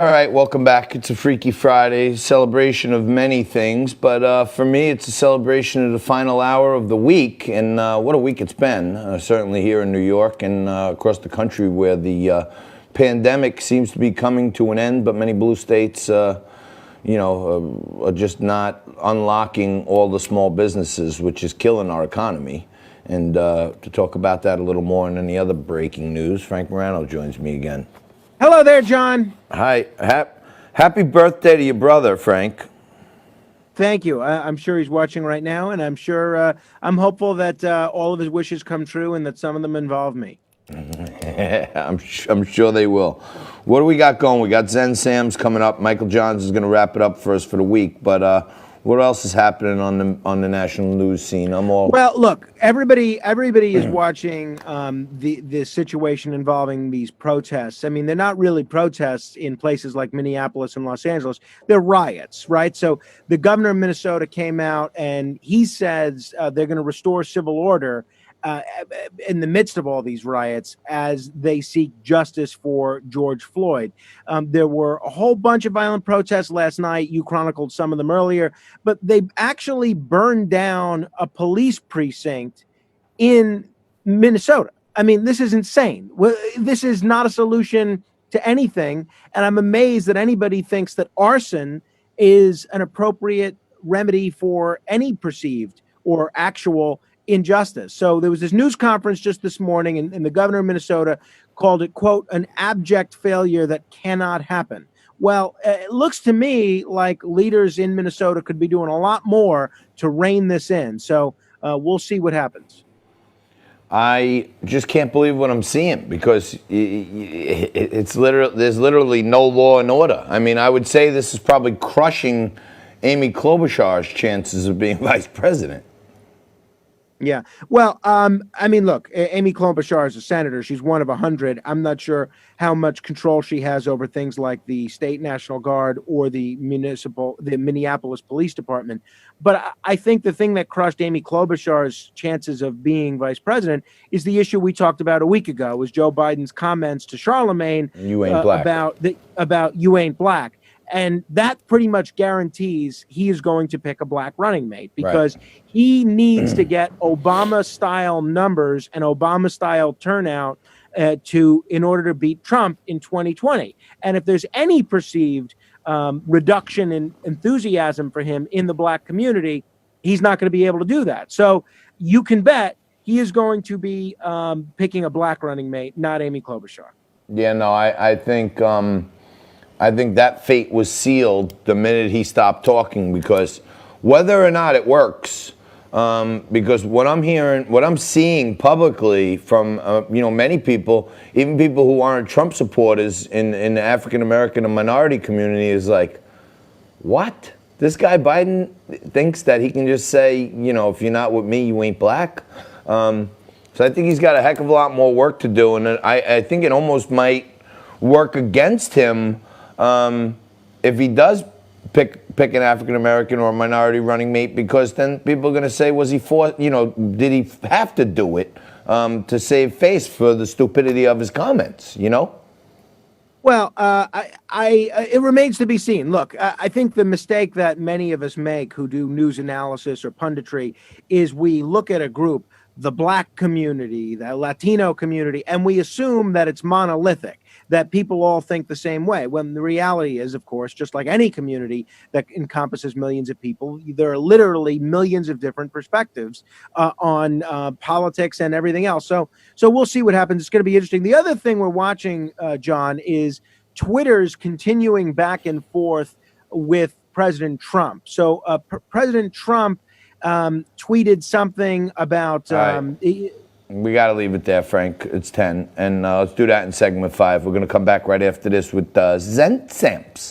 All right, welcome back. It's a Freaky Friday, celebration of many things, but for me, it's a celebration of the final hour of the week, and what a week it's been, certainly here in New York and across the country where the pandemic seems to be coming to an end, but many blue states, are just not unlocking all the small businesses, which is killing our economy. And to talk about that a little more and any other breaking news, Frank Morano joins me again. Hello there, John. Hi. Happy birthday to your brother, Frank. Thank you. I'm sure he's watching right now, and I'm hopeful that all of his wishes come true and that some of them involve me. I'm sure they will. What do we got going? We got Zen Sam's coming up. Michael Johns is going to wrap it up for us for the week. But what else is happening on the national news scene? Well, look, everybody is watching the situation involving these protests. I mean, they're not really protests in places like Minneapolis and Los Angeles. They're riots, right? So the governor of Minnesota came out and he says they're going to restore civil order in the midst of all these riots as they seek justice for George Floyd. There were a whole bunch of violent protests last night. You chronicled some of them earlier, but they actually burned down a police precinct in Minnesota. I mean, this is insane. This is not a solution to anything. And I'm amazed that anybody thinks that arson is an appropriate remedy for any perceived or actual injustice. So there was this news conference just this morning, and the governor of Minnesota called it, quote, an abject failure that cannot happen. Well, it looks to me like leaders in Minnesota could be doing a lot more to rein this in. So we'll see what happens. I just can't believe what I'm seeing because there's literally no law and order. I mean, I would say this is probably crushing Amy Klobuchar's chances of being vice president. Yeah. Well, I mean, look, Amy Klobuchar is a senator. She's one of 100. I'm not sure how much control she has over things like the state National Guard or the Minneapolis Police Department. But I think the thing that crushed Amy Klobuchar's chances of being vice president is the issue we talked about a week ago, was Joe Biden's comments to Charlemagne You ain't black. about you ain't black. And that pretty much guarantees he is going to pick a black running mate because he needs to get Obama-style numbers and Obama-style turnout in order to beat Trump in 2020. And if there's any perceived reduction in enthusiasm for him in the black community, he's not going to be able to do that. So you can bet he is going to be picking a black running mate, not Amy Klobuchar. Yeah, no, I think that fate was sealed the minute he stopped talking because whether or not it works, because what I'm seeing publicly from many people, even people who aren't Trump supporters in the African American and minority community, is like, what? This guy Biden thinks that he can just say, if you're not with me, you ain't black. So I think he's got a heck of a lot more work to do, and I think it almost might work against him. If he does pick an African American or a minority running mate, because then people are going to say, was he forced? Did he have to do it to save face for the stupidity of his comments? Well, it remains to be seen. Look, I think the mistake that many of us make who do news analysis or punditry is we look at a group, the black community, the Latino community, and we assume that it's monolithic, that people all think the same way, when the reality is, of course, just like any community that encompasses millions of people, there are literally millions of different perspectives on politics and everything else. So we'll see what happens. It's going to be interesting. The other thing we're watching, John, is Twitter's continuing back and forth with President Trump. So President Trump tweeted something about... We got to leave it there, Frank. It's 10. And let's do that in segment 5. We're going to come back right after this with Zen Samps.